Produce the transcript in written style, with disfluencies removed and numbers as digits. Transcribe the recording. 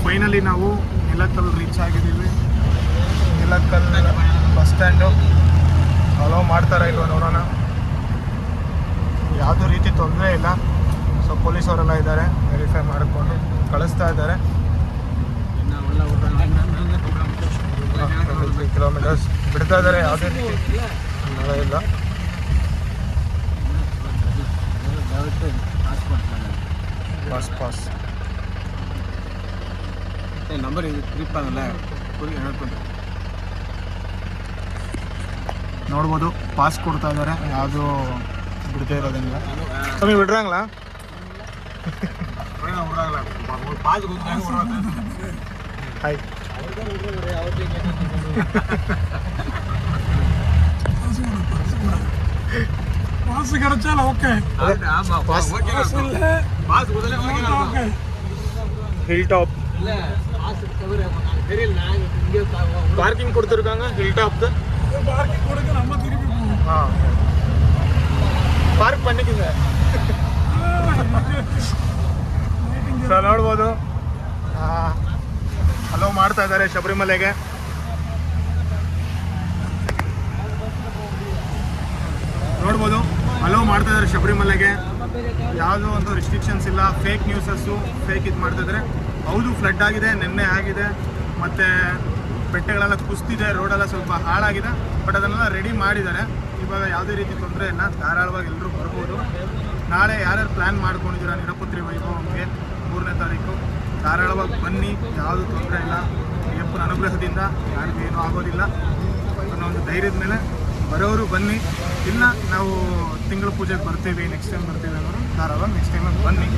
Finally ನಾವು ನಿಲಕ್ಕಲ್ reach ಆಗಿದ್ದೀವಿ. ನಿಲಕ್ಕಲ್ bus stand hello ಮಾಡ್ತಾರಾ ಇಲ್ವ ನೋಡೋಣ. ಯಾವುದೇ ರೀತಿ ತೊಂದರೆ ಇಲ್ಲ. ಸೊ ಪೊಲೀಸವರೆಲ್ಲ ಇದ್ದಾರೆ, ವೆರಿಫೈ ಮಾಡಿಕೊಂಡು ಕಳಿಸ್ತಾ ಇದ್ದಾರೆ. 3 ಕಿಲೋಮೀಟರ್ಸ್ ಬಿಡ್ತಾ ಇದ್ದಾರೆ, ಯಾವುದೇ ರೀತಿ ಮಳೆ ಇಲ್ಲ. ಪಾಸ್ ನಂಬರ್ ಇದು ಟ್ರಿಪ್ ಆಗಲ್ಲ ನೋಡ್ಬೋದು. ಪಾಸ್ ಕೊಡ್ತಾ ಇದ್ದಾರೆ, ಯಾವುದು ಬಿಡದೇ ಇರೋದಿಲ್ಲ. ಸ್ವಾಮಿ ಬಿಡ್ರಂಗ್ಲಾ? ಹಾಯ್ पास खर्चा ओके ಹಿಲ್ ಟಾಪ್ பார்க்கிங் கொடுத்துருக்காங்க. ஹில் டாப் பார்க்கிங் கொடுக்க நம்ம திருப்பி போவோம். ಪಾರ್ಕ್ பண்ணிக்குங்க. ಸರ್ ನೋಡ್ಬೋದು, ಅಲೋ ಮಾಡ್ತಾ ಇದ್ದಾರೆ ಶಬರಿಮಲೆಗೆ. ನೋಡ್ಬೋದು, ಅಲೋ ಮಾಡ್ತಾ ಇದ್ದಾರೆ ಶಬರಿಮಲೆಗೆ. ಯಾವುದೋ ಒಂದು ರಿಸ್ಟ್ರಿಕ್ಷನ್ಸ್ ಇಲ್ಲ. ಫೇಕ್ ನ್ಯೂಸಸ್ಸು ಫೇಕ್ ಇದು ಮಾಡ್ತಾಯಿದ್ದಾರೆ. ಹೌದು, ಫ್ಲಡ್ ಆಗಿದೆ, ನಿನ್ನೆ ಆಗಿದೆ, ಮತ್ತು ಬೆಟ್ಟಗಳೆಲ್ಲ ಕುಸ್ತಿದೆ, ರೋಡೆಲ್ಲ ಸ್ವಲ್ಪ ಹಾಳಾಗಿದೆ. ಬಟ್ ಅದನ್ನೆಲ್ಲ ರೆಡಿ ಮಾಡಿದ್ದಾರೆ. ಇವಾಗ ಯಾವುದೇ ರೀತಿ ತೊಂದರೆ ಇಲ್ಲ, ಧಾರಾಳವಾಗಿ ಎಲ್ಲರೂ ಬರ್ಬೋದು. ನಾಳೆ ಯಾರ್ಯಾರು ಪ್ಲ್ಯಾನ್ ಮಾಡ್ಕೊಂಡಿದ್ದೀರಾ ನಿರಪುತ್ರಿ ವೈಭವಕ್ಕೆ 3ನೇ ತಾರೀಕು, ಧಾರಾಳವಾಗಿ ಬನ್ನಿ, ಯಾವುದೂ ತೊಂದರೆ ಇಲ್ಲ. ಅಯ್ಯಪ್ಪನ ಅನುಗ್ರಹದಿಂದ ಯಾರಿಗೂ ಏನೂ ಆಗೋದಿಲ್ಲ ಅನ್ನೋ ಒಂದು ಧೈರ್ಯದ ಮೇಲೆ ಬರೋರು ಬನ್ನಿ. ಇಲ್ಲ ನಾವು ತಿಂಗಳ ಪೂಜೆಗೆ ಬರ್ತೀವಿ, ನೆಕ್ಸ್ಟ್ ಟೈಮ್ ಬರ್ತೀವಿ ಅನ್ನೋರು ಧಾರಾಳವಾಗಿ ನೆಕ್ಸ್ಟ್ ಟೈಮಿಗೆ ಬನ್ನಿ.